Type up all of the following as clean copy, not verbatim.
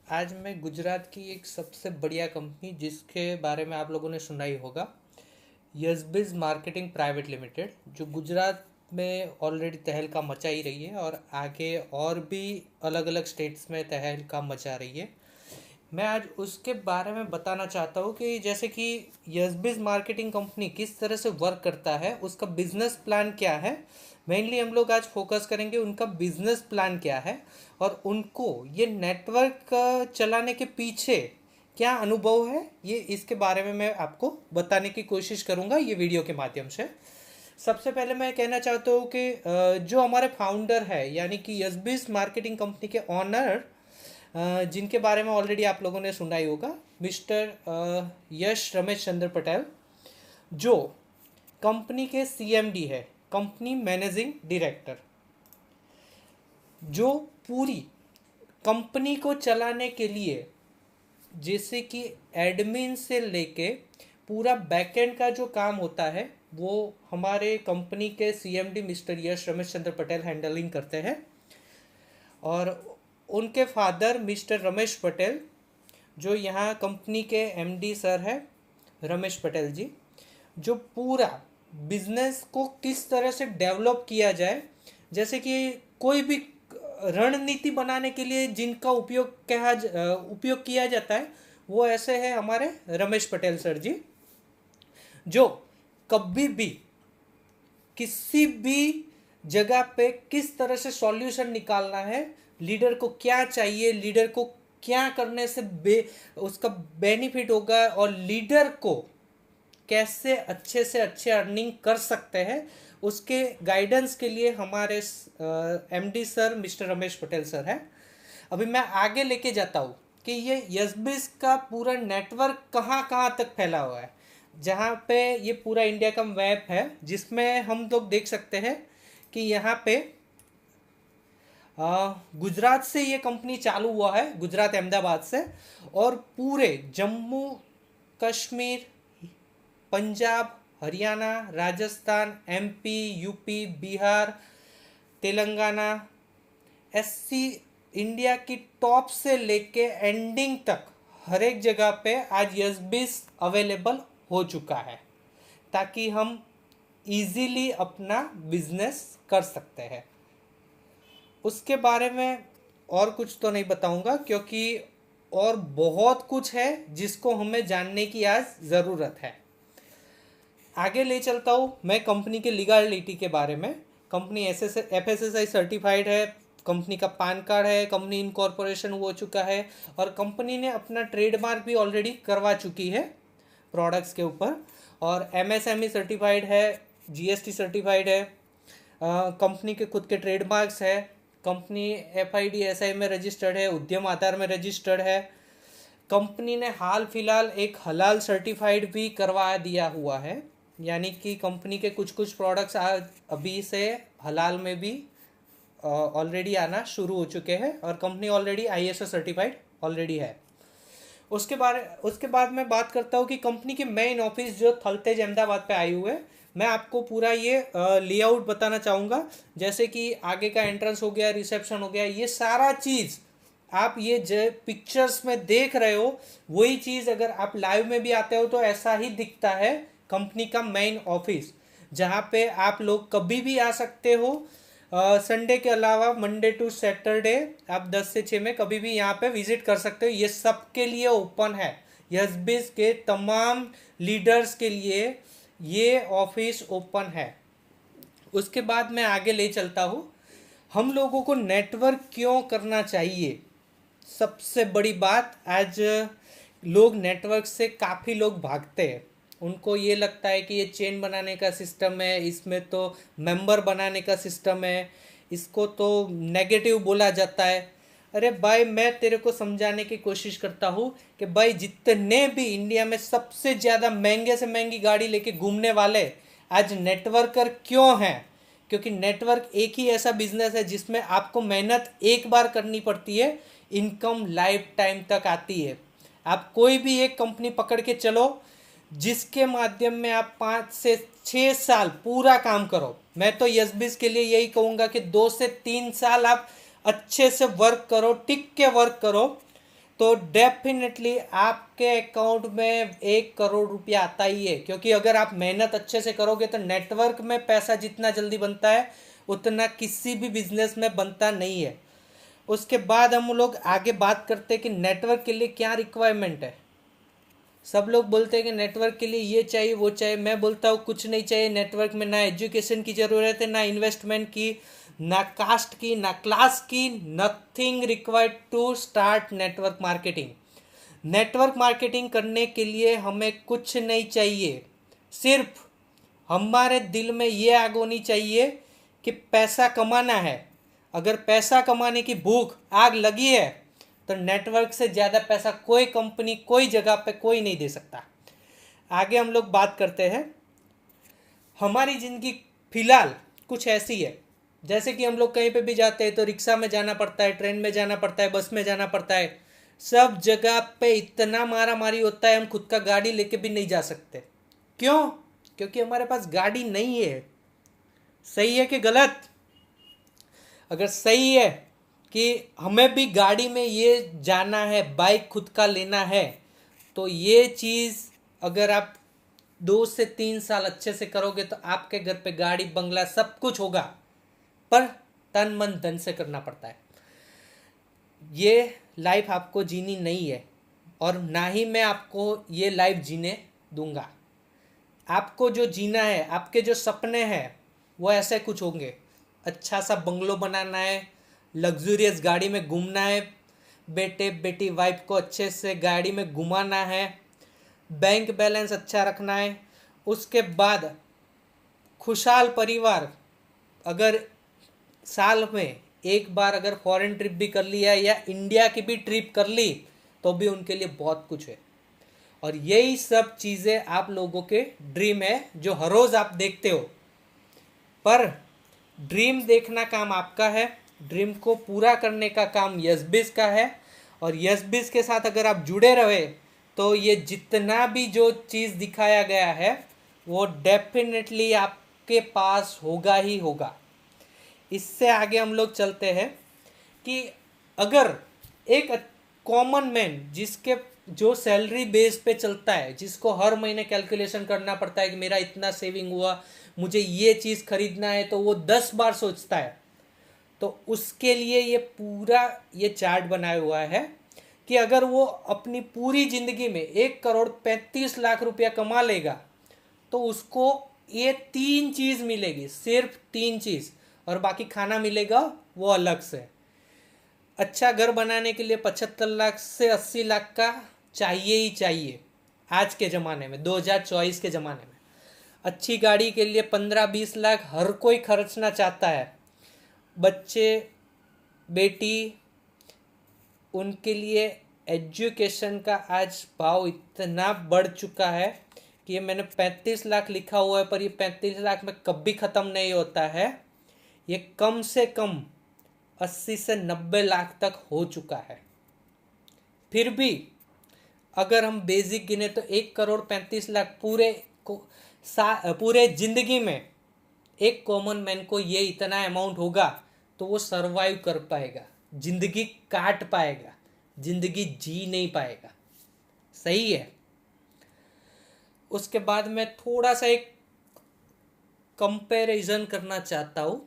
आज मैं गुजरात की एक सबसे बढ़िया कंपनी जिसके बारे में आप लोगों ने सुना ही होगा, यशबिज मार्केटिंग प्राइवेट लिमिटेड, जो गुजरात में ऑलरेडी तहलका मचा ही रही है और आगे और भी अलग अलग स्टेट्स में तहलका मचा रही है। मैं आज उसके बारे में बताना चाहता हूँ कि जैसे कि यशबिज मार्केटिंग कंपनी किस तरह से वर्क करता है, उसका बिजनेस प्लान क्या है। मेनली हम लोग आज फोकस करेंगे उनका बिजनेस प्लान क्या है और उनको ये नेटवर्क चलाने के पीछे क्या अनुभव है, ये इसके बारे में मैं आपको बताने की कोशिश करूँगा ये वीडियो के माध्यम से। सबसे पहले मैं कहना चाहता हूँ कि जो हमारे फाउंडर है यानी कि यशबिज मार्केटिंग कंपनी के ऑनर, जिनके बारे में ऑलरेडी आप लोगों ने सुना ही होगा, मिस्टर यश रमेश चंद्र पटेल, जो कंपनी के सीएमडी है, कंपनी मैनेजिंग डायरेक्टर, जो पूरी कंपनी को चलाने के लिए जैसे कि एडमिन से लेके पूरा बैकएंड का जो काम होता है वो हमारे कंपनी के सीएमडी मिस्टर यश रमेश चंद्र पटेल हैंडलिंग करते हैं। और उनके फादर मिस्टर रमेश पटेल, जो यहाँ कंपनी के एमडी सर है, रमेश पटेल जी, जो पूरा बिजनेस को किस तरह से डेवलप किया जाए, जैसे कि कोई भी रणनीति बनाने के लिए जिनका उपयोग किया जाता है, वो ऐसे है हमारे रमेश पटेल सर जी, जो कभी भी किसी भी जगह पे किस तरह से सॉल्यूशन निकालना है, लीडर को क्या चाहिए, लीडर को क्या करने से उसका बेनिफिट होगा और लीडर को कैसे अच्छे से अच्छे अर्निंग कर सकते हैं, उसके गाइडेंस के लिए हमारे MD sir mister Ramesh Patel sir है। अभी मैं आगे लेके जाता हूँ कि ये यशबिज का पूरा नेटवर्क कहाँ कहाँ तक फैला हुआ है, जहाँ पे ये पूरा इंडिया का मैप है, जिसमें हम लोग देख सकते हैं कि यहाँ पे गुजरात से ये कंपनी चालू हुआ है, गुजरात अहमदाबाद से, और पूरे जम्मू कश्मीर, पंजाब, हरियाणा, राजस्थान, एमपी, यूपी, बिहार, तेलंगाना, ऐसी इंडिया की टॉप से लेके एंडिंग तक हर एक जगह पे आज यशबिज अवेलेबल हो चुका है, ताकि हम इजीली अपना बिजनेस कर सकते हैं। उसके बारे में और कुछ तो नहीं बताऊंगा, क्योंकि और बहुत कुछ है जिसको हमें जानने की आज ज़रूरत है। आगे ले चलता हूँ मैं कंपनी के लीगलिटी के बारे में। कंपनी FSSAI सर्टिफाइड है, कंपनी का पैन कार्ड है, कंपनी इनकॉर्पोरेशन हो चुका है और कंपनी ने अपना ट्रेडमार्क भी ऑलरेडी करवा चुकी है प्रोडक्ट्स के ऊपर, और MSME सर्टिफाइड है, GST सर्टिफाइड है, कंपनी के खुद के ट्रेडमार्क्स है, कंपनी FIDSI में रजिस्टर्ड है, उद्यम आधार में रजिस्टर्ड है। कंपनी ने हाल फिलहाल एक हलाल सर्टिफाइड भी करवा दिया हुआ है, यानी कि कंपनी के कुछ कुछ प्रोडक्ट्स अभी से हलाल में भी ऑलरेडी आना शुरू हो चुके हैं और company already ISO certified already है। उसके बाद मैं बात करता हूँ कि कंपनी के मेन ऑफिस जो थलतेज अहमदाबाद पे आए हुए हैं, मैं आपको पूरा ये लेआउट बताना चाहूँगा। जैसे कि आगे का एंट्रेंस हो गया, रिसेप्शन हो गया, ये सारा चीज़ आप ये जो पिक्चर्स में देख रहे हो, वही चीज़ अगर आप लाइव में भी आते हो तो ऐसा ही दिखता है कंपनी का मेन ऑफिस, जहाँ पे आप लोग कभी भी आ सकते हो। संडे के अलावा मंडे टू सैटरडे आप 10 से 6 में कभी भी यहाँ पे विजिट कर सकते हो। ये सबके लिए ओपन है, यशबिज के तमाम लीडर्स के लिए ये ऑफिस ओपन है। उसके बाद मैं आगे ले चलता हूँ, हम लोगों को नेटवर्क क्यों करना चाहिए। सबसे बड़ी बात, आज लोग नेटवर्क से काफ़ी लोग भागते हैं, उनको ये लगता है कि ये चेन बनाने का सिस्टम है, इसमें तो मेंबर बनाने का सिस्टम है, इसको तो नेगेटिव बोला जाता है। अरे भाई, मैं तेरे को समझाने की कोशिश करता हूँ कि भाई जितने भी इंडिया में सबसे ज़्यादा महंगे से महंगी गाड़ी लेके घूमने वाले आज नेटवर्कर क्यों हैं, क्योंकि नेटवर्क एक ही ऐसा बिजनेस है जिसमें आपको मेहनत एक बार करनी पड़ती है, इनकम लाइफ टाइम तक आती है। आप कोई भी एक कंपनी पकड़ के चलो जिसके माध्यम में आप 5 से 6 साल पूरा काम करो। मैं तो यशबिज के लिए यही कहूँगा कि 2 से 3 साल आप अच्छे से वर्क करो, टिक के वर्क करो, तो डेफिनेटली आपके अकाउंट में 1 करोड़ रुपया आता ही है, क्योंकि अगर आप मेहनत अच्छे से करोगे तो नेटवर्क में पैसा जितना जल्दी बनता है उतना किसी भी बिजनेस में बनता नहीं है। उसके बाद हम लोग आगे बात करते हैं कि नेटवर्क के लिए क्या रिक्वायरमेंट है। सब लोग बोलते हैं कि नेटवर्क के लिए ये चाहिए वो चाहिए, मैं बोलता हूँ कुछ नहीं चाहिए नेटवर्क में। ना एजुकेशन की ज़रूरत है, ना इन्वेस्टमेंट की, ना कास्ट की, ना क्लास की। Nothing required to start network marketing. Network marketing करने के लिए हमें कुछ नहीं चाहिए, सिर्फ हमारे दिल में ये आग होनी चाहिए कि पैसा कमाना है। अगर पैसा कमाने की भूख आग लगी है तो नेटवर्क से ज़्यादा पैसा कोई कंपनी कोई जगह पे कोई नहीं दे सकता। आगे हम लोग बात करते हैं। हमारी ज़िंदगी फिलहाल कुछ ऐसी है, जैसे कि हम लोग कहीं पे भी जाते हैं तो रिक्शा में जाना पड़ता है, ट्रेन में जाना पड़ता है, बस में जाना पड़ता है। सब जगह पे इतना मारा मारी होता है, हम खुद का गाड़ी लेके भी नहीं जा सकते। क्यों? क्योंकि हमारे पास गाड़ी नहीं है। सही है कि गलत? अगर सही है कि हमें भी गाड़ी में ये जाना है, बाइक खुद का लेना है, तो ये चीज़ अगर आप 2 से 3 साल अच्छे से करोगे तो आपके घर पे गाड़ी बंगला सब कुछ होगा, पर तन मन धन से करना पड़ता है। ये लाइफ आपको जीनी नहीं है और ना ही मैं आपको ये लाइफ जीने दूंगा। आपको जो जीना है, आपके जो सपने हैं वो ऐसे कुछ होंगे। अच्छा सा बंगलो बनाना है, लग्जूरियस गाड़ी में घूमना है, बेटे बेटी वाइफ को अच्छे से गाड़ी में घुमाना है, बैंक बैलेंस अच्छा रखना है। उसके बाद खुशहाल परिवार। अगर साल में एक बार अगर फॉरेन ट्रिप भी कर लिया या इंडिया की भी ट्रिप कर ली तो भी उनके लिए बहुत कुछ है। और यही सब चीज़ें आप लोगों के ड्रीम है जो हर रोज़ आप देखते हो। पर ड्रीम देखना काम आपका है, ड्रीम को पूरा करने का काम यशबिज का है। और यशबिज के साथ अगर आप जुड़े रहे तो ये जितना भी जो चीज़ दिखाया गया है वो डेफिनेटली आपके पास होगा ही होगा। इससे आगे हम लोग चलते हैं कि अगर एक कॉमन मैन जिसके जो सैलरी बेस पे चलता है, जिसको हर महीने कैलकुलेशन करना पड़ता है कि मेरा इतना सेविंग हुआ, मुझे ये चीज़ खरीदना है, तो वो 10 बार सोचता है। तो उसके लिए ये पूरा ये चार्ट बनाया हुआ है कि अगर वो अपनी पूरी ज़िंदगी में 1 करोड़ 35 लाख रुपया कमा लेगा तो उसको ये 3 चीज़ मिलेगी, सिर्फ 3 चीज़, और बाकी खाना मिलेगा वो अलग से। अच्छा घर बनाने के लिए 75 लाख से 80 लाख का चाहिए ही चाहिए आज के ज़माने में, 2024 के ज़माने में। अच्छी गाड़ी के लिए 15-20 लाख हर कोई खर्चना चाहता है। बच्चे बेटी उनके लिए एजुकेशन का आज भाव इतना बढ़ चुका है कि ये मैंने 35 लाख लिखा हुआ है, पर ये 35 लाख में कभी ख़त्म नहीं होता है। ये कम से कम 80 से 90 लाख तक हो चुका है। फिर भी अगर हम बेसिक गिने तो 1 करोड़ 35 लाख पूरे जिंदगी में एक कॉमन मैन को ये इतना अमाउंट होगा तो वो सरवाइव कर पाएगा, जिंदगी काट पाएगा, जिंदगी जी नहीं पाएगा। सही है। उसके बाद मैं थोड़ा सा एक कंपैरिजन करना चाहता हूँ।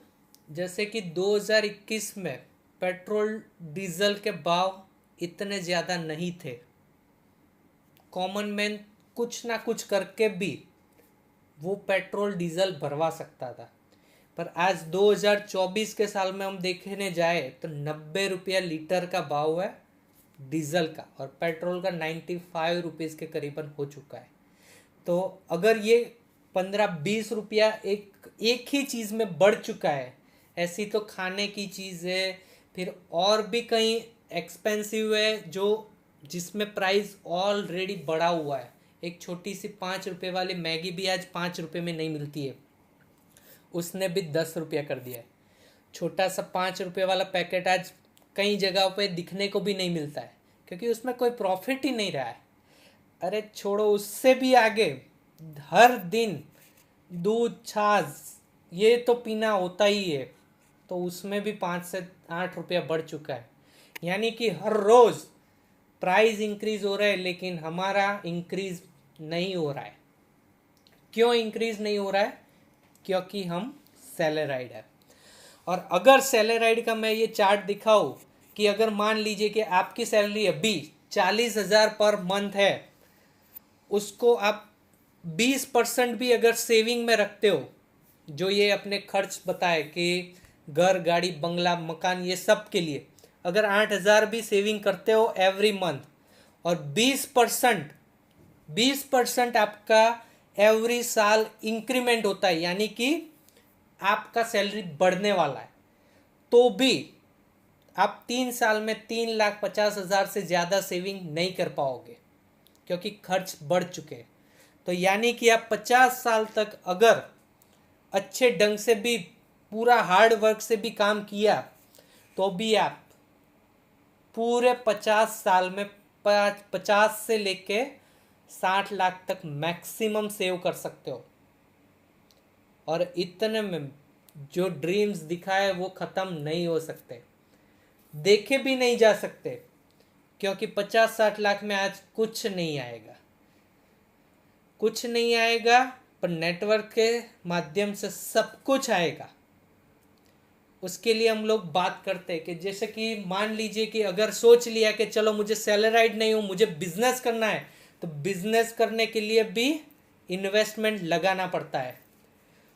जैसे कि 2021 में पेट्रोल डीजल के भाव इतने ज़्यादा नहीं थे, कॉमन मैन कुछ ना कुछ करके भी वो पेट्रोल डीजल भरवा सकता था। पर आज 2024 के साल में हम देखने जाए तो 90 रुपया लीटर का भाव है डीजल का, और पेट्रोल का 95 रुपीज़ के करीबन हो चुका है। तो अगर ये 15-20 रुपया एक ही चीज़ में बढ़ चुका है, ऐसी तो खाने की चीज़ है, फिर और भी कहीं एक्सपेंसिव है जो जिसमें प्राइस ऑलरेडी बढ़ा हुआ है। एक छोटी सी 5 रुपये वाली मैगी भी आज 5 रुपये में नहीं मिलती है, उसने भी 10 रुपया कर दिया है। छोटा सा 5 रुपये वाला पैकेट आज कई जगहों पे दिखने को भी नहीं मिलता है, क्योंकि उसमें कोई प्रॉफिट ही नहीं रहा है। अरे छोड़ो, उससे भी आगे हर दिन दूध छाछ ये तो पीना होता ही है, तो उसमें भी 5 से 8 रुपया बढ़ चुका है। यानी कि हर रोज़ प्राइस इंक्रीज हो रहा है लेकिन हमारा इंक्रीज नहीं हो रहा है। क्यों इंक्रीज नहीं हो रहा है? क्योंकि हम सैलराइड है। और अगर सैलराइड का मैं ये चार्ट दिखाऊं कि अगर मान लीजिए कि आपकी सैलरी अभी 40,000 पर मंथ है, उसको आप 20% भी अगर सेविंग में रखते हो, जो ये अपने खर्च बताए कि घर, गाड़ी, बंगला, मकान, ये सब के लिए अगर 8,000 भी सेविंग करते हो एवरी मंथ, और 20% आपका एवरी साल इंक्रीमेंट होता है, यानी कि आपका सैलरी बढ़ने वाला है, तो भी आप 3 साल में 3,50,000 से ज़्यादा सेविंग नहीं कर पाओगे, क्योंकि खर्च बढ़ चुके हैं। तो यानी कि आप 50 साल तक अगर अच्छे ढंग से भी, पूरा हार्ड वर्क से भी काम किया, तो भी आप पूरे 50 साल में 50 से लेके 60 लाख तक मैक्सिमम सेव कर सकते हो। और इतने में जो ड्रीम्स दिखाए वो ख़त्म नहीं हो सकते, देखे भी नहीं जा सकते, क्योंकि 50-60 लाख में आज कुछ नहीं आएगा, कुछ नहीं आएगा, पर नेटवर्क के माध्यम से सब कुछ आएगा। उसके लिए हम लोग बात करते हैं कि जैसे कि मान लीजिए कि अगर सोच लिया कि चलो मुझे सैलराइड नहीं हूँ, मुझे बिजनेस करना है, तो बिजनेस करने के लिए भी इन्वेस्टमेंट लगाना पड़ता है।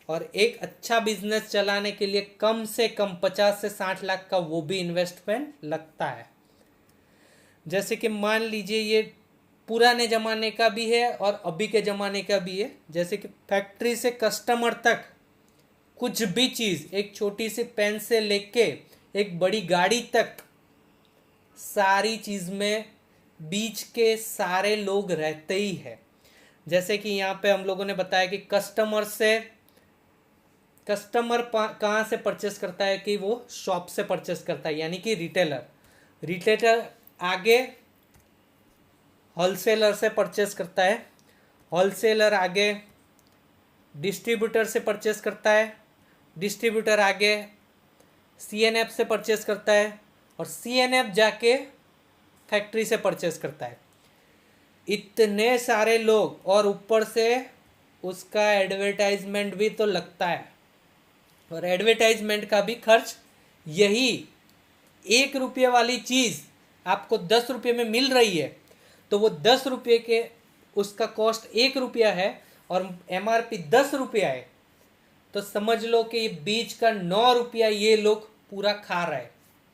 और एक अच्छा बिजनेस चलाने के लिए कम से कम 50 से 60 लाख का वो भी इन्वेस्टमेंट लगता है। जैसे कि मान लीजिए ये पुराने ज़माने का भी है और अभी के ज़माने का भी है। जैसे कि फैक्ट्री से कस्टमर तक कुछ भी चीज़, एक छोटी सी पेन से लेके एक बड़ी गाड़ी तक, सारी चीज़ में बीच के सारे लोग रहते ही है। जैसे कि यहाँ पे हम लोगों ने बताया कि कस्टमर कहाँ से परचेस करता है, कि वो शॉप से परचेस करता है, यानी कि रिटेलर आगे होलसेलर से परचेस करता है, होलसेलर आगे डिस्ट्रीब्यूटर से परचेस करता है, डिस्ट्रीब्यूटर आगे सीएनएफ से परचेस करता है, और सीएनएफ जाके फैक्ट्री से परचेस करता है। इतने सारे लोग, और ऊपर से उसका एडवर्टाइजमेंट भी तो लगता है, और एडवर्टाइजमेंट का भी खर्च। यही 1 रुपये वाली चीज़ आपको 10 रुपये में मिल रही है, तो वो 10 रुपये के उसका कॉस्ट 1 रुपया है और एमआरपी 10 रुपया है, तो समझ लो कि ये बीच का 9 रुपया ये लोग पूरा खा रहा है।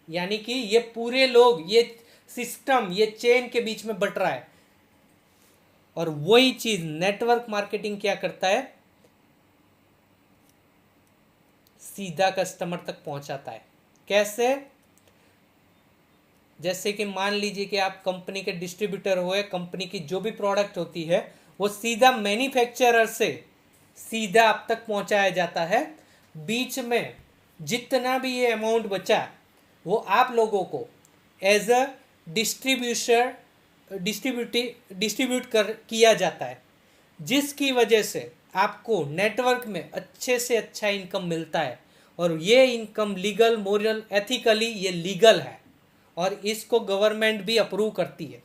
यानी कि ये पूरे लोग, ये सिस्टम, ये चेन के बीच में बट रहा है। और वही चीज नेटवर्क मार्केटिंग क्या करता है, सीधा कस्टमर तक पहुंचाता है। कैसे? जैसे कि मान लीजिए कि आप कंपनी के डिस्ट्रीब्यूटर हुए, कंपनी की जो भी प्रोडक्ट होती है वो सीधा मैन्युफैक्चरर से सीधा आप तक पहुंचाया जाता है। बीच में जितना भी ये अमाउंट बचा वो आप लोगों को एज अ डिस्ट्रीब्यूट किया जाता है, जिसकी वजह से आपको नेटवर्क में अच्छे से अच्छा इनकम मिलता है। और ये इनकम लीगल, मोरल, एथिकली ये लीगल है, और इसको गवर्नमेंट भी अप्रूव करती है।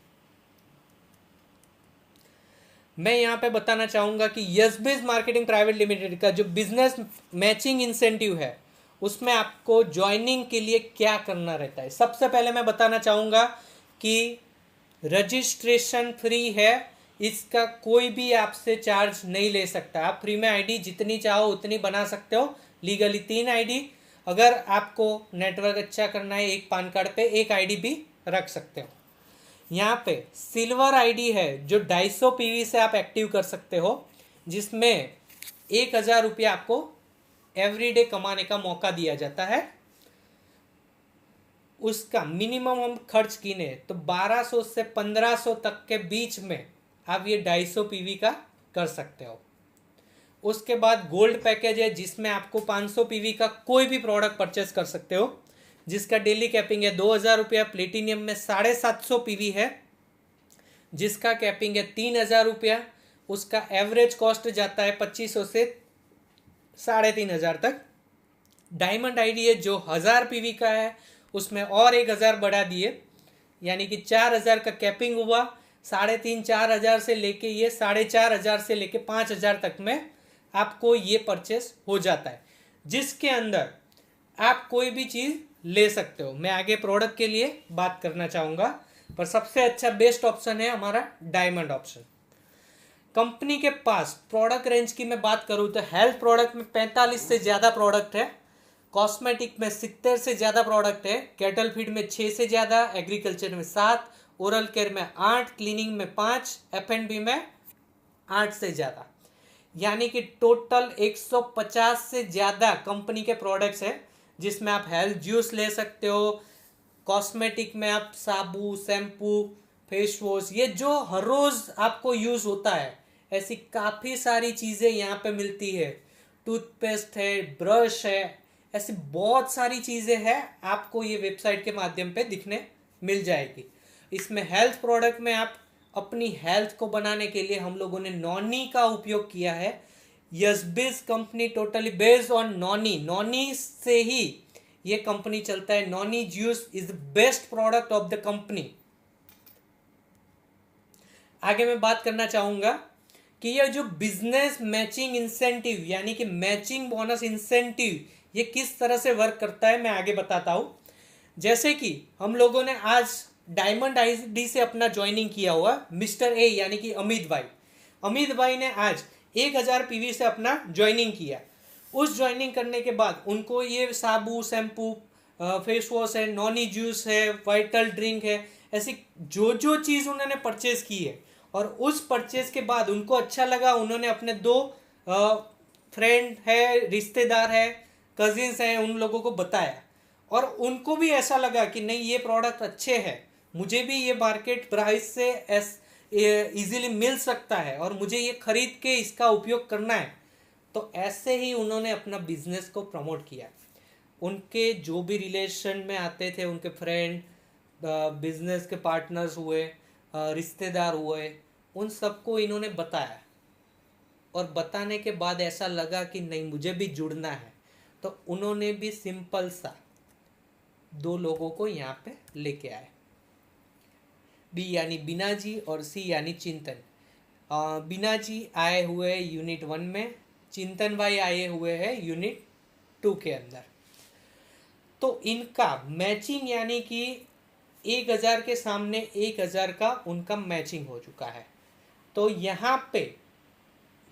मैं यहाँ पे बताना चाहूँगा कि यस-बिज मार्केटिंग प्राइवेट लिमिटेड का जो बिजनेस मैचिंग इंसेंटिव है, उसमें आपको ज्वाइनिंग के लिए क्या करना रहता है। सबसे पहले मैं बताना चाहूँगा कि रजिस्ट्रेशन फ्री है, इसका कोई भी आपसे चार्ज नहीं ले सकता। आप फ्री में आईडी जितनी चाहो उतनी बना सकते हो, लीगली 3 आईडी। अगर आपको नेटवर्क अच्छा करना है, एक पैन कार्ड पे एक आईडी भी रख सकते हो। यहाँ पे सिल्वर आईडी है जो 250 पीवी से आप एक्टिव कर सकते हो, जिसमें 1,000 रुपया आपको एवरीडे कमाने का मौका दिया जाता है। उसका मिनिमम हम खर्च कीने तो 1200 से 1500 तक के बीच में आप ये 250 पीवी का कर सकते हो। उसके बाद गोल्ड पैकेज है, जिसमें आपको 500 पीवी का कोई भी प्रोडक्ट परचेस कर सकते हो, जिसका डेली कैपिंग है 2,000 रुपया। प्लेटिनियम में 750 पीवी है, जिसका कैपिंग है 3,000 रुपया। उसका एवरेज कॉस्ट जाता है 2500 से 3,500 तक। डायमंड आईडी है जो 1000 पीवी का है, उसमें और 1,000 बढ़ा दिए, यानी कि 4,000 का कैपिंग हुआ, 3,500-4,000 से लेके ये 4,500 से लेके 5,000 तक में आपको ये परचेस हो जाता है, जिसके अंदर आप कोई भी चीज़ ले सकते हो। मैं आगे प्रोडक्ट के लिए बात करना चाहूँगा, पर सबसे अच्छा बेस्ट ऑप्शन है हमारा डायमंड ऑप्शन। कंपनी के पास प्रोडक्ट रेंज की मैं बात करूँ तो हेल्थ प्रोडक्ट में 45 से ज़्यादा प्रोडक्ट है, कॉस्मेटिक में 70 से ज़्यादा प्रोडक्ट है, कैटल फीड में 6 से ज़्यादा, एग्रीकल्चर में 7, ओरल केयर में 8, क्लीनिंग में 5, F&B में 8 से ज़्यादा, यानी कि टोटल 150 से ज़्यादा कंपनी के प्रोडक्ट्स हैं, जिसमें आप हेल्थ जूस ले सकते हो, कॉस्मेटिक में आप साबु, शैम्पू, फेस वॉश, ये जो हर रोज़ आपको यूज़ होता है, ऐसी काफ़ी सारी चीज़ें यहाँ पे मिलती है। टूथपेस्ट है, ब्रश है, ऐसी बहुत सारी चीज़ें हैं, आपको ये वेबसाइट के माध्यम पे दिखने मिल जाएगी। इसमें हेल्थ प्रोडक्ट में आप अपनी हेल्थ को बनाने के लिए हम लोगों ने नॉनी का उपयोग किया है। यशबिस company totally based on noni, noni से ही ये कंपनी चलता है। Noni juice is the best product of the company. आगे मैं बात करना चाहूंगा कि ये जो बिजनेस मैचिंग इंसेंटिव यानी कि मैचिंग बोनस इंसेंटिव ये किस तरह से वर्क करता है मैं आगे बताता हूं। जैसे कि हम लोगों ने आज डायमंड आईडी से अपना ज्वाइनिंग किया हुआ मिस्टर ए यानी कि अमित भाई ने आज 1,000 पीवी से अपना ज्वाइनिंग किया। उस ज्वाइनिंग करने के बाद उनको ये साबु, शैम्पू, फेस वॉश है, नॉनी जूस है, वाइटल ड्रिंक है, ऐसी जो जो चीज़ उन्होंने परचेज की है, और उस परचेज के बाद उनको अच्छा लगा, उन्होंने अपने 2 फ्रेंड है, रिश्तेदार है, कजिन्स हैं, उन लोगों को बताया, और उनको भी ऐसा लगा कि नहीं ये प्रोडक्ट अच्छे हैं, मुझे भी ये मार्केट प्राइस से इजीली मिल सकता है और मुझे ये खरीद के इसका उपयोग करना है। तो ऐसे ही उन्होंने अपना बिजनेस को प्रमोट किया। उनके जो भी रिलेशन में आते थे, उनके फ्रेंड, बिजनेस के पार्टनर्स हुए, रिश्तेदार हुए, उन सबको इन्होंने बताया, और बताने के बाद ऐसा लगा कि नहीं मुझे भी जुड़ना है, तो उन्होंने भी सिंपल सा 2 लोगों को यहाँ पे लेके आए, बी यानी बीना जी और सी यानी चिंतन। बीना जी आए हुए यूनिट 1 में, चिंतन भाई आए हुए हैं यूनिट 2 के अंदर। तो इनका मैचिंग यानी कि 1,000 के सामने 1,000 का उनका मैचिंग हो चुका है। तो यहाँ पे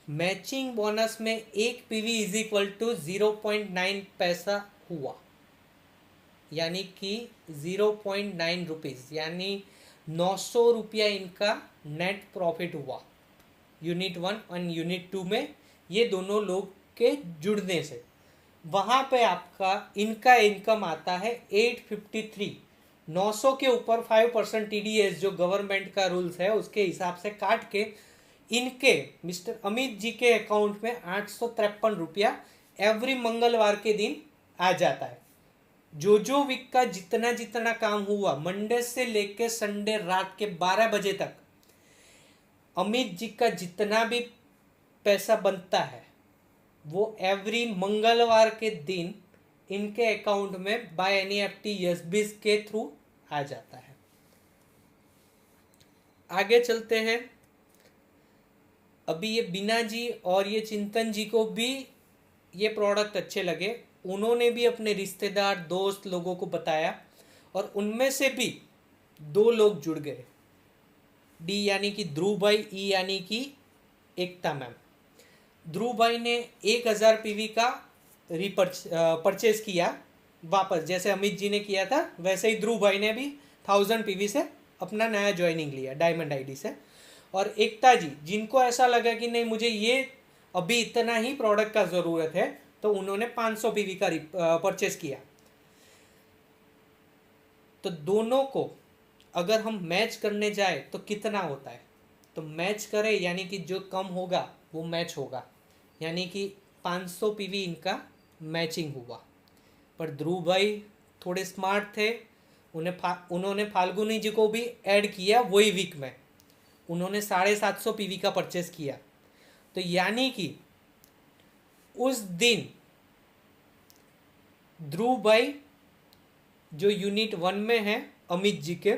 मैचिंग बोनस में 1 पीवी इज इक्वल टू 0.9 पैसा हुआ, यानी कि 0.9 रुपीज़, यानी 900 रुपया इनका नेट प्रॉफिट हुआ यूनिट 1 और यूनिट 2 में, ये दोनों लोग के जुड़ने से। वहाँ पे आपका इनका इनकम आता है 853। 900 के ऊपर 5% TDS जो गवर्नमेंट का रूल्स है उसके हिसाब से काट के इनके मिस्टर अमित जी के अकाउंट में 853 रुपया एवरी मंगलवार के दिन आ जाता है। जो वीक का जितना जितना काम हुआ, मंडे से लेके संडे रात के 12 बजे तक, अमित जी का जितना भी पैसा बनता है वो एवरी मंगलवार के दिन इनके अकाउंट में बाय NEFT यशबिस के थ्रू आ जाता है। आगे चलते हैं। अभी ये बीना जी और ये चिंतन जी को भी ये प्रोडक्ट अच्छे लगे, उन्होंने भी अपने रिश्तेदार, दोस्त लोगों को बताया, और उनमें से भी 2 लोग जुड़ गए। डी यानी कि ध्रुव भाई, ई यानी कि एकता मैम। ध्रुव भाई ने 1,000 पीवी का परचेज किया वापस, जैसे अमित जी ने किया था वैसे ही ध्रुव भाई ने भी 1000 पीवी से अपना नया ज्वाइनिंग लिया डायमंड आईडी से। और एकता जी, जिनको ऐसा लगा कि नहीं मुझे ये अभी इतना ही प्रोडक्ट का ज़रूरत है, तो उन्होंने 500 पीवी का परचेज किया। तो दोनों को अगर हम मैच करने जाए तो कितना होता है, तो मैच करें यानी कि जो कम होगा वो मैच होगा, यानी कि 500 पीवी इनका मैचिंग हुआ। पर ध्रुव भाई थोड़े स्मार्ट थे, उन्होंने फाल्गुनी जी को भी ऐड किया वही वीक में, उन्होंने 750 पीवी का परचेस किया। तो यानी कि उस दिन ध्रुव भाई जो यूनिट 1 में है अमित जी के,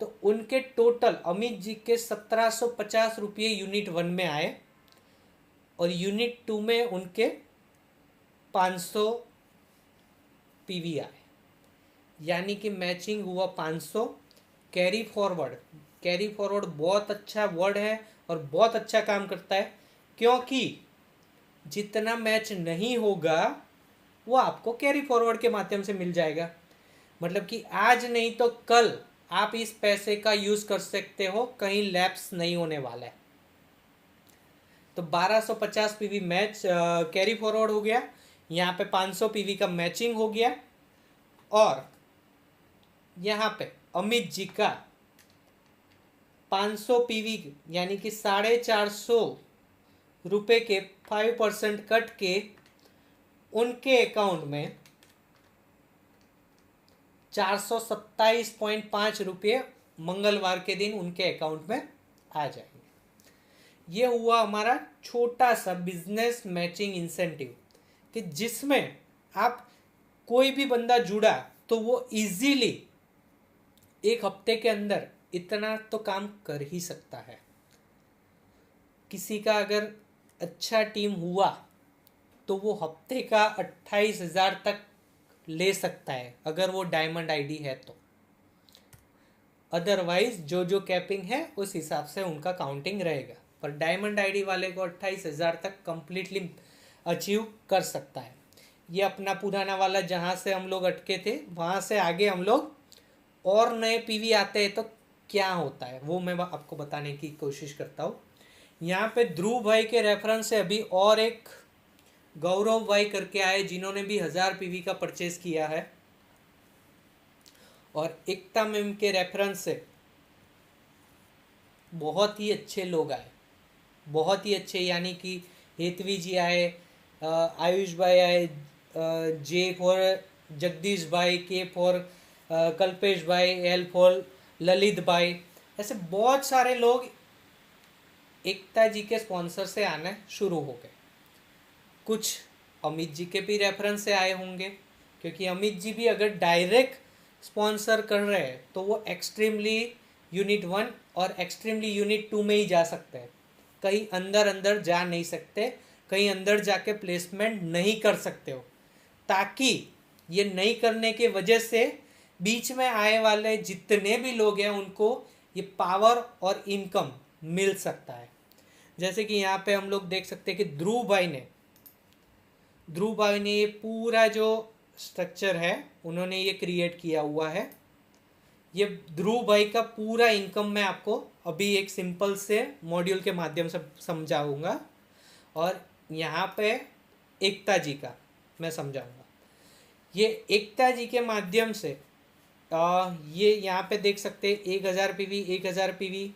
तो उनके टोटल अमित जी के 1750 रुपये यूनिट 1 में आए और यूनिट 2 में उनके 500 पीवी आए, यानी कि मैचिंग हुआ 500। कैरी फॉरवर्ड बहुत अच्छा वर्ड है और बहुत अच्छा काम करता है, क्योंकि जितना मैच नहीं होगा वो आपको कैरी फॉरवर्ड के माध्यम से मिल जाएगा। मतलब कि आज नहीं तो कल आप इस पैसे का यूज कर सकते हो, कहीं लैप्स नहीं होने वाला है। तो 1250 पीवी मैच कैरी फॉरवर्ड हो गया, यहाँ पे 500 पीवी का मैचिंग हो गया, और यहाँ पे अमित जी का 500 पीवी यानी कि 450 रुपये के 5% कट के उनके अकाउंट में 427.5 रुपये मंगलवार के दिन उनके अकाउंट में आ जाएंगे। ये हुआ हमारा छोटा सा बिजनेस मैचिंग इंसेंटिव, कि जिसमें आप कोई भी बंदा जुड़ा तो वो इजीली एक हफ्ते के अंदर इतना तो काम कर ही सकता है। किसी का अगर अच्छा टीम हुआ तो वो हफ्ते का 28,000 तक ले सकता है, अगर वो डायमंड आईडी है तो। अदरवाइज जो कैपिंग है उस हिसाब से उनका काउंटिंग रहेगा, पर डायमंड आईडी वाले को 28,000 तक कंप्लीटली अचीव कर सकता है। ये अपना पुराना वाला जहाँ से हम लोग अटके थे वहाँ से आगे हम लोग और नए पीवी आते हैं तो क्या होता है वो मैं आपको बताने की कोशिश करता हूँ। यहाँ पे ध्रुव भाई के रेफरेंस से अभी और एक गौरव भाई करके आए, जिन्होंने भी 1000 पीवी का परचेज किया है, और एकता मैम के रेफरेंस से बहुत ही अच्छे लोग आए, बहुत ही अच्छे, यानी कि हेतवी जी आए, आयुष भाई आए, जे फॉर जगदीश भाई, के फॉर कल्पेश भाई, एल फॉर ललित भाई, ऐसे बहुत सारे लोग एकता जी के स्पॉन्सर से आना शुरू हो गए। कुछ अमित जी के भी रेफरेंस से आए होंगे, क्योंकि अमित जी भी अगर डायरेक्ट स्पॉन्सर कर रहे हैं तो वो एक्सट्रीमली यूनिट 1 और एक्सट्रीमली यूनिट 2 में ही जा सकते हैं, कहीं अंदर जा नहीं सकते, कहीं अंदर जाके प्लेसमेंट नहीं कर सकते हो, ताकि ये नहीं करने के वजह से बीच में आए वाले जितने भी लोग हैं उनको ये पावर और इनकम मिल सकता है। जैसे कि यहाँ पे हम लोग देख सकते हैं कि ध्रुव भाई ने ये पूरा जो स्ट्रक्चर है उन्होंने ये क्रिएट किया हुआ है। ये ध्रुव भाई का पूरा इनकम मैं आपको अभी एक सिंपल से मॉड्यूल के माध्यम से समझाऊंगा, और यहाँ पे एकता जी का मैं समझाऊंगा। ये एकता जी के माध्यम से ये यहाँ पे देख सकते हैं 1000 PV, 1000 PV,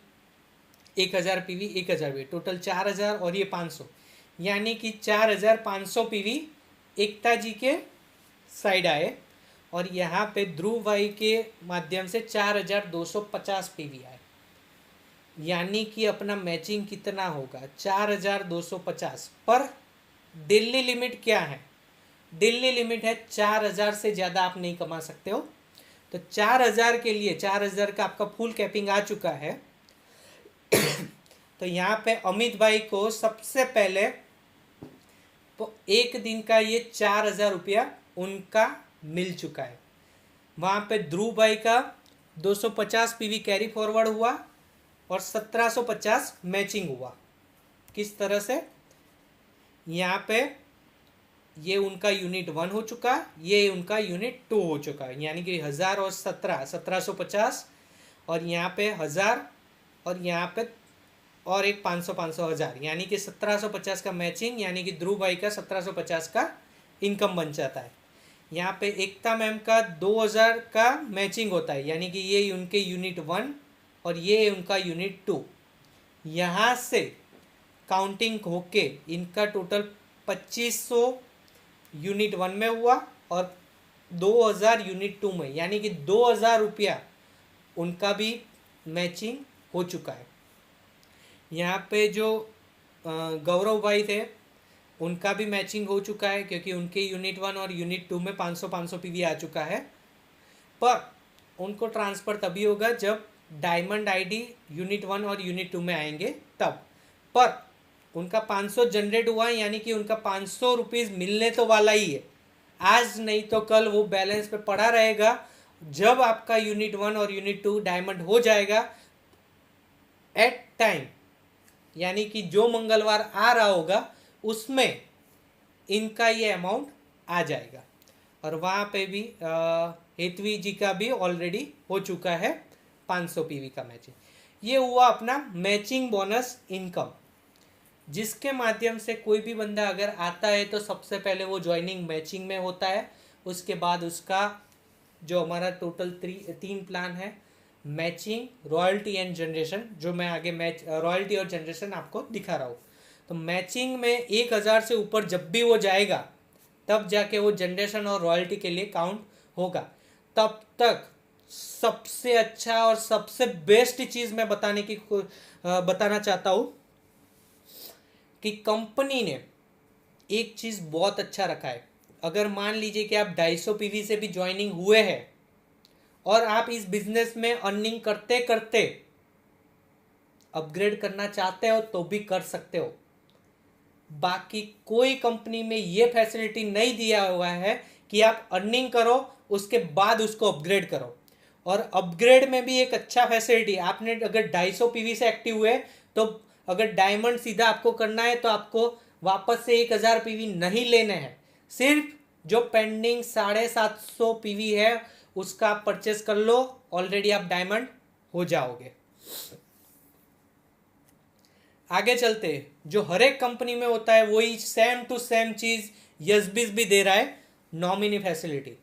1000 PV, 1000 PV, total 4000 और ये 500, यानी कि 4500 पीवी एकता जी के साइड आए, और यहाँ पे ध्रुव भाई के माध्यम से 4250 पीवी आए, यानी कि अपना मैचिंग कितना होगा 4250। पर दिल्ली लिमिट क्या है? दिल्ली लिमिट है 4000 से ज़्यादा आप नहीं कमा सकते हो। तो 4000 के लिए 4000 का आपका फुल कैपिंग आ चुका है। तो यहाँ पे अमित भाई को सबसे पहले तो एक दिन का ये 4000 रुपया उनका मिल चुका है। वहाँ पे ध्रुव भाई का 250 पीवी कैरी फॉरवर्ड हुआ और 1750 मैचिंग हुआ। किस तरह से? यहाँ पे ये उनका यूनिट 1 हो चुका, ये उनका यूनिट 2 हो चुका है, यानी कि 1000 और 1750, और यहाँ पे 1000 और यहाँ पे और एक 500 1000, यानी कि 1750 का मैचिंग, यानी कि ध्रुव भाई का 1750 का इनकम बन जाता है। यहाँ पे एकता मैम का 2000 का मैचिंग होता है, यानी कि ये उनके यूनिट 1 और ये उनका यूनिट 2। यहाँ से काउंटिंग होके इनका टोटल 2500 यूनिट 1 में हुआ और 2000 यूनिट 2 में, यानी कि 2000 रुपया उनका भी मैचिंग हो चुका है। यहाँ पे जो गौरव भाई थे उनका भी मैचिंग हो चुका है, क्योंकि उनके यूनिट 1 और यूनिट 2 में 500 पीवी आ चुका है। पर उनको ट्रांसफ़र तभी होगा जब डायमंड आईडी यूनिट 1 और यूनिट 2 में आएंगे तब। पर उनका 500 जनरेट हुआ है, यानी कि उनका 500 रुपीज़ मिलने तो वाला ही है, आज नहीं तो कल वो बैलेंस पे पड़ा रहेगा। जब आपका यूनिट 1 और यूनिट 2 डायमंड हो जाएगा एट टाइम, यानी कि जो मंगलवार आ रहा होगा उसमें इनका ये अमाउंट आ जाएगा। और वहाँ पे भी हेतवी जी का भी ऑलरेडी हो चुका है 500 पीवी का मैचिंग। ये हुआ अपना मैचिंग बोनस इनकम, जिसके माध्यम से कोई भी बंदा अगर आता है तो सबसे पहले वो ज्वाइनिंग मैचिंग में होता है। उसके बाद उसका जो हमारा टोटल 3 प्लान है, मैचिंग, रॉयल्टी एंड जनरेशन, जो मैं आगे रॉयल्टी और जनरेशन आपको दिखा रहा हूँ। तो मैचिंग में 1000 से ऊपर जब भी वो जाएगा तब जाके वो जनरेशन और रॉयल्टी के लिए काउंट होगा। तब तक सबसे अच्छा और सबसे बेस्ट चीज़ मैं बताना चाहता हूँ कि कंपनी ने एक चीज़ बहुत अच्छा रखा है। अगर मान लीजिए कि आप 250 पीवी से भी ज्वाइनिंग हुए हैं और आप इस बिजनेस में अर्निंग करते करते अपग्रेड करना चाहते हो तो भी कर सकते हो। बाकी कोई कंपनी में ये फैसिलिटी नहीं दिया हुआ है कि आप अर्निंग करो उसके बाद उसको अपग्रेड करो। और अपग्रेड में भी एक अच्छा फैसिलिटी, आपने अगर 250 पीवी से एक्टिव हुए तो अगर डायमंड सीधा आपको करना है तो आपको वापस से 1000 पीवी नहीं लेने हैं, सिर्फ जो पेंडिंग 750 पीवी है उसका आप परचेस कर लो, ऑलरेडी आप डायमंड हो जाओगे। आगे चलते, जो हर एक कंपनी में होता है वही सेम टू सेम चीज यसबीस भी दे रहा है, नॉमिनी फैसिलिटी।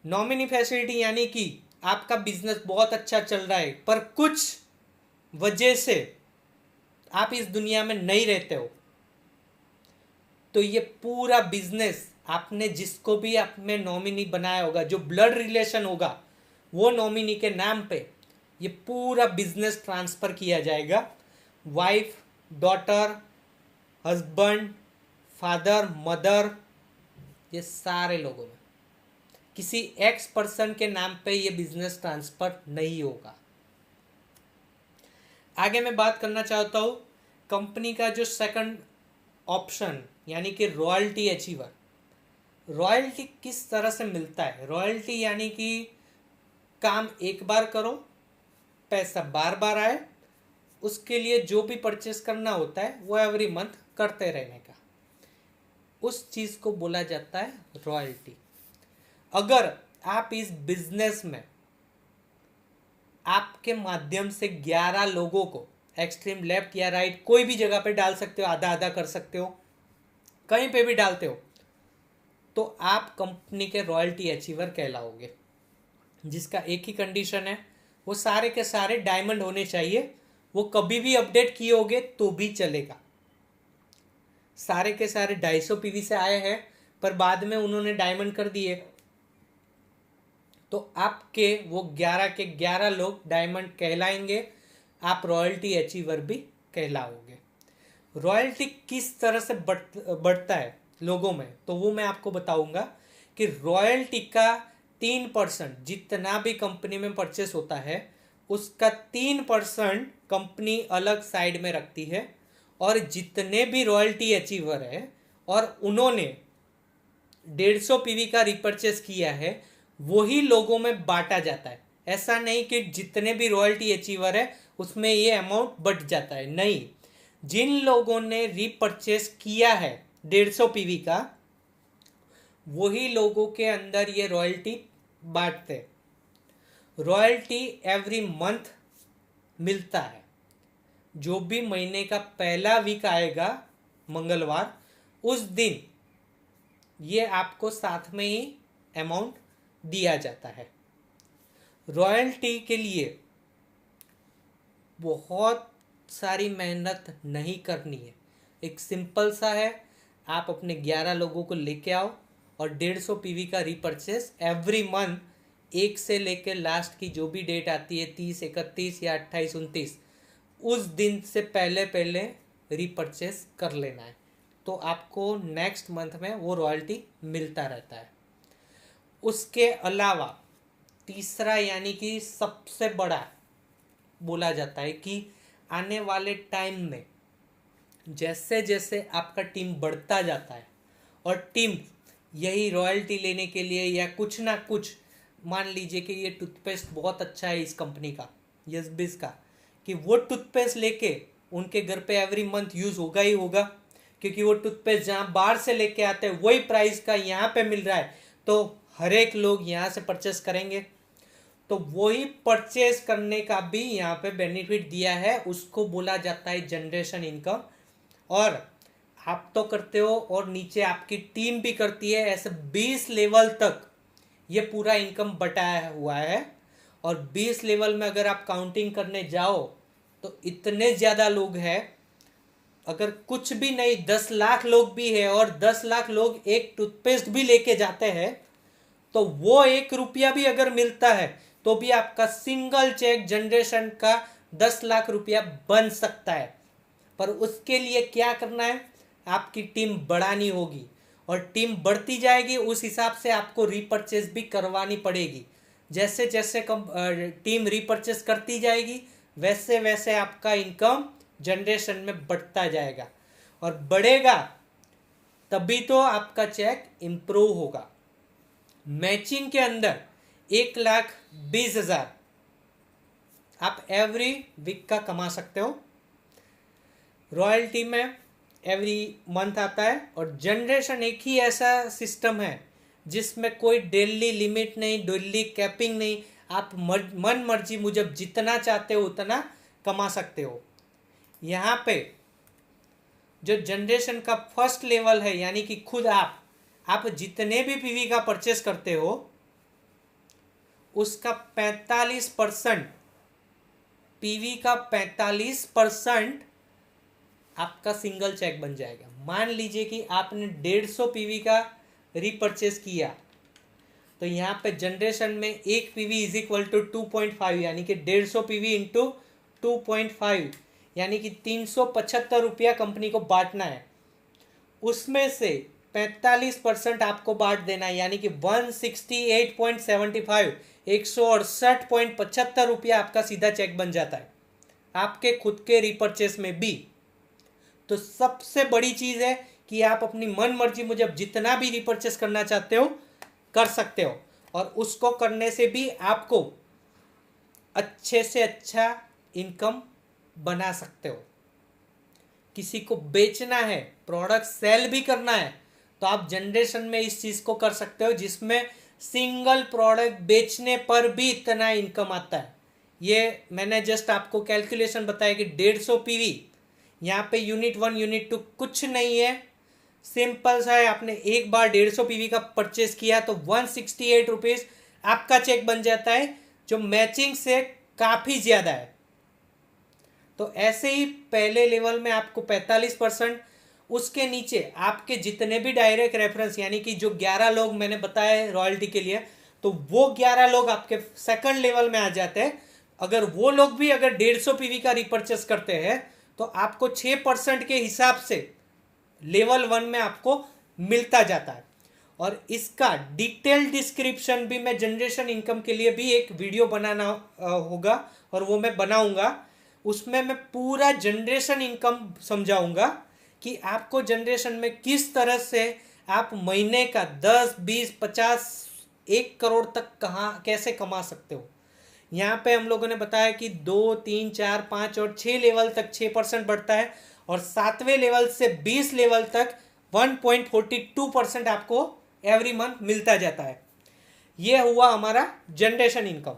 नॉमिनी फैसिलिटी यानी कि आपका बिजनेस बहुत अच्छा चल रहा है पर कुछ वजह से आप इस दुनिया में नहीं रहते हो, तो ये पूरा बिजनेस आपने जिसको भी आप में नॉमिनी बनाया होगा, जो ब्लड रिलेशन होगा, वो नॉमिनी के नाम पे ये पूरा बिजनेस ट्रांसफर किया जाएगा। Wife, daughter, husband, father, mother, ये सारे लोगों में किसी एक्स पर्सन के नाम पे ये बिजनेस ट्रांसफर नहीं होगा। आगे मैं बात करना चाहता हूँ कंपनी का जो सेकंड ऑप्शन यानी कि रॉयल्टी अचीवर। रॉयल्टी किस तरह से मिलता है? रॉयल्टी यानी कि काम एक बार करो, पैसा बार बार आए, उसके लिए जो भी परचेस करना होता है वो एवरी मंथ करते रहने का, उस चीज़ को बोला जाता है रॉयल्टी। अगर आप इस बिजनेस में आपके माध्यम से 11 लोगों को एक्सट्रीम लेफ्ट या राइट कोई भी जगह पे डाल सकते हो, आधा आधा कर सकते हो, कहीं पे भी डालते हो, तो आप कंपनी के रॉयल्टी अचीवर कहलाओगे। जिसका एक ही कंडीशन है, वो सारे के सारे डायमंड होने चाहिए। वो कभी भी अपडेट किए होगे तो भी चलेगा। सारे के सारे 250 पीवी से आए हैं पर बाद में उन्होंने डायमंड कर दिए, तो आपके वो 11 के 11 लोग डायमंड कहलाएंगे, आप रॉयल्टी अचीवर भी कहलाओगे। रॉयल्टी किस तरह से बढ़ता है लोगों में, तो वो मैं आपको बताऊंगा कि रॉयल्टी का 3% जितना भी कंपनी में परचेस होता है उसका 3% कंपनी अलग साइड में रखती है, और जितने भी रॉयल्टी अचीवर है और उन्होंने 150 पीवी का रिपर्चेस किया है वही लोगों में बांटा जाता है। ऐसा नहीं कि जितने भी रॉयल्टी अचीवर है उसमें ये अमाउंट बढ़ जाता है, नहीं। जिन लोगों ने रीपरचेस किया है 150 पीवी का, वही लोगों के अंदर ये रॉयल्टी बांटते। रॉयल्टी एवरी मंथ मिलता है, जो भी महीने का पहला वीक आएगा मंगलवार, उस दिन ये आपको साथ में ही अमाउंट दिया जाता है। रॉयल्टी के लिए बहुत सारी मेहनत नहीं करनी है, एक सिंपल सा है, आप अपने 11 लोगों को लेके आओ और 150 पीवी का रीपरचेस एवरी मंथ 1 से लेकर लास्ट की जो भी डेट आती है 30, 31 या 28, 29, उस दिन से पहले पहले रीपरचेस कर लेना है, तो आपको नेक्स्ट मंथ में वो रॉयल्टी मिलता रहता है। उसके अलावा तीसरा यानी कि सबसे बड़ा बोला जाता है कि आने वाले टाइम में जैसे जैसे आपका टीम बढ़ता जाता है और टीम यही रॉयल्टी लेने के लिए या कुछ ना कुछ, मान लीजिए कि ये टूथपेस्ट बहुत अच्छा है इस कंपनी का, यस का, कि वो टूथपेस्ट लेके उनके घर पे एवरी मंथ यूज़ होगा ही होगा, क्योंकि वो टूथपेस्ट जहाँ बाहर से लेके आते हैं वही प्राइस का यहाँ पे मिल रहा है, तो हर एक लोग यहाँ से परचेस करेंगे। तो वही परचेस करने का भी यहाँ पे बेनिफिट दिया है, उसको बोला जाता है जनरेशन इनकम। और आप तो करते हो और नीचे आपकी टीम भी करती है, ऐसे 20 लेवल तक ये पूरा इनकम बटाया हुआ है। और 20 लेवल में अगर आप काउंटिंग करने जाओ तो इतने ज़्यादा लोग हैं, अगर कुछ भी नहीं 10 लाख लोग भी है और 10 लाख लोग एक टूथपेस्ट भी लेके जाते हैं, तो वो 1 रुपया भी अगर मिलता है तो भी आपका सिंगल चेक जनरेशन का 10 लाख रुपया बन सकता है। पर उसके लिए क्या करना है, आपकी टीम बढ़ानी होगी, और टीम बढ़ती जाएगी उस हिसाब से आपको रीपर्चेस भी करवानी पड़ेगी। जैसे जैसे टीम रीपर्चेस करती जाएगी वैसे वैसे आपका इनकम जनरेशन में बढ़ता जाएगा, और बढ़ेगा तभी तो आपका चेक इम्प्रूव होगा। मैचिंग के अंदर 1,20,000 आप एवरी वीक का कमा सकते हो, रॉयल्टी में एवरी मंथ आता है। और जनरेशन एक ही ऐसा सिस्टम है जिसमें कोई डेली लिमिट नहीं, डेली कैपिंग नहीं, आप मन मर्जी मुजब जितना चाहते हो उतना कमा सकते हो। यहाँ पे जो जनरेशन का फर्स्ट लेवल है, यानी कि खुद आप जितने भी पीवी का परचेस करते हो उसका 45%, पीवी का 45% आपका सिंगल चेक बन जाएगा। मान लीजिए कि आपने 150 पीवी का रीपरचेस किया, तो यहाँ पे जनरेशन में एक पीवी इज इक्वल टू 2.5, यानी कि 150 पीवी इंटू 2.5, यानी कि 375 रुपया कंपनी को बांटना है। उसमें से 45% आपको बांट देना है, यानी कि 168.75, 168.75 रुपया आपका सीधा चेक बन जाता है आपके खुद के रीपरचेस में भी। तो सबसे बड़ी चीज है कि आप अपनी मन मर्जी मुजब जितना भी रीपरचेस करना चाहते हो कर सकते हो, और उसको करने से भी आपको अच्छे से अच्छा इनकम बना सकते हो। किसी को बेचना है, प्रोडक्ट सेल भी करना है, तो आप जनरेशन में इस चीज को कर सकते हो जिसमें सिंगल प्रोडक्ट बेचने पर भी इतना इनकम आता है। ये मैंने जस्ट आपको कैलकुलेशन बताया कि 150 पीवी, यहाँ पे यूनिट 1 यूनिट 2 कुछ नहीं है, सिंपल सा है। आपने एक बार 150 पीवी का परचेस किया तो 168 रुपीज आपका चेक बन जाता है, जो मैचिंग से काफ़ी ज़्यादा है। तो ऐसे ही पहले लेवल में आपको 45%, उसके नीचे आपके जितने भी डायरेक्ट रेफरेंस, यानी कि जो 11 लोग मैंने बताया रॉयल्टी के लिए, तो वो 11 लोग आपके सेकंड लेवल में आ जाते हैं। अगर वो लोग भी अगर 150 पीवी का रिपर्चेस करते हैं तो आपको 6% के हिसाब से लेवल 1 में आपको मिलता जाता है। और इसका डिटेल डिस्क्रिप्शन भी मैं जनरेशन इनकम के लिए भी एक वीडियो बनाना होगा, और वो मैं बनाऊंगा। उसमें मैं पूरा जनरेशन इनकम समझाऊंगा कि आपको जनरेशन में किस तरह से आप महीने का 10, 20, 50, 1 करोड़ तक कैसे कमा सकते हो। यहाँ पे हम लोगों ने बताया कि 2, 3, 4, 5 और 6 लेवल तक 6% बढ़ता है, और 7वें लेवल से 20 लेवल तक 1.42% आपको एवरी मंथ मिलता जाता है। ये हुआ हमारा जनरेशन इनकम।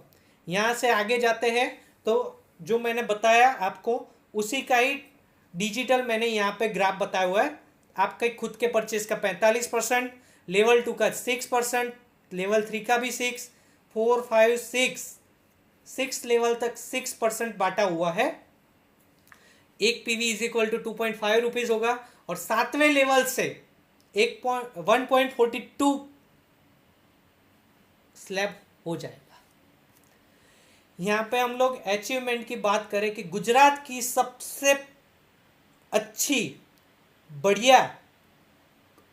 यहाँ से आगे जाते हैं तो जो मैंने बताया आपको उसी का ही डिजिटल मैंने यहाँ पे ग्राफ बताया हुआ है। आपके खुद के परचेज का 45%, लेवल 2 का 6%, लेवल 3 का भी 6, 4, 5, 6 लेवल तक 6% बांटा हुआ है। एक PV is equal to 2.5 rupees होगा, और 7वें लेवल से 1.42 स्लैब हो जाएगा। यहाँ पे हम लोग अचीवमेंट की बात करें कि गुजरात की सबसे अच्छी, बढ़िया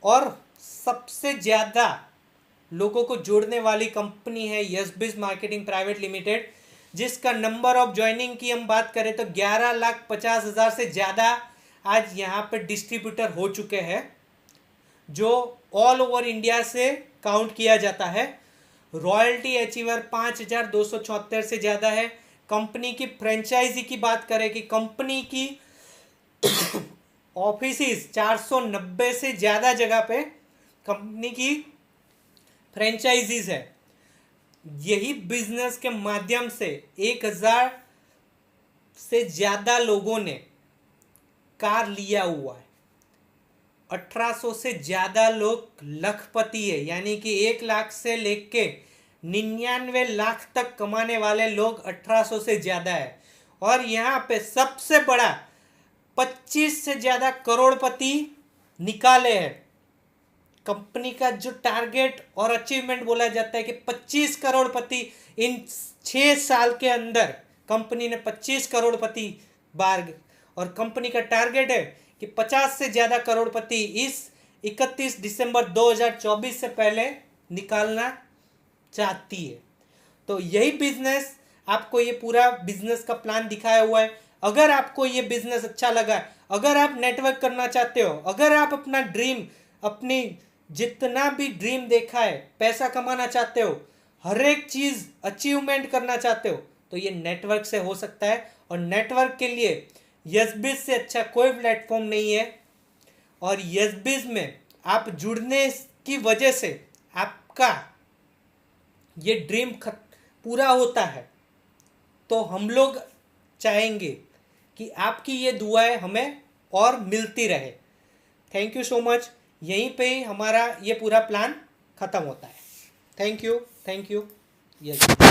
और सबसे ज़्यादा लोगों को जोड़ने वाली कंपनी है यस बिज मार्केटिंग प्राइवेट लिमिटेड, जिसका नंबर ऑफ ज्वाइनिंग की हम बात करें तो 11,50,000 से ज़्यादा आज यहाँ पे डिस्ट्रीब्यूटर हो चुके हैं, जो ऑल ओवर इंडिया से काउंट किया जाता है। रॉयल्टी अचीवर 5,274 से ज़्यादा है। कंपनी की फ्रेंचाइजी की बात करें कि कंपनी की ऑफिसेस 490 से ज़्यादा जगह पे कंपनी की फ्रेंचाइजीज है। यही बिजनेस के माध्यम से 1,000 से ज़्यादा लोगों ने कार लिया हुआ है। 1,800 से ज़्यादा लोग लखपति है, यानी कि 1 लाख से लेके 99 लाख तक कमाने वाले लोग 1,800 से ज़्यादा है। और यहाँ पे सबसे बड़ा 25 से ज़्यादा करोड़पति निकाले हैं। कंपनी का जो टारगेट और अचीवमेंट बोला जाता है कि 25 करोड़पति इन 6 साल के अंदर कंपनी ने 25 करोड़पति बार, और कंपनी का टारगेट है कि 50 से ज़्यादा करोड़पति इस 31 दिसंबर 2024 से पहले निकालना चाहती है। तो यही बिजनेस, आपको ये पूरा बिजनेस का प्लान दिखाया हुआ है। अगर आपको ये बिजनेस अच्छा लगा, अगर आप नेटवर्क करना चाहते हो, अगर आप अपना ड्रीम, अपनी जितना भी ड्रीम देखा है, पैसा कमाना चाहते हो, हर एक चीज़ अचीवमेंट करना चाहते हो, तो ये नेटवर्क से हो सकता है। और नेटवर्क के लिए यसबिज से अच्छा कोई प्लेटफॉर्म नहीं है। और यसबिज में आप जुड़ने की वजह से आपका ये ड्रीम पूरा होता है। तो हम लोग चाहेंगे कि आपकी ये दुआएं हमें और मिलती रहे। Thank you so much. यहीं पे ही हमारा ये पूरा प्लान ख़त्म होता है। Thank you. यस।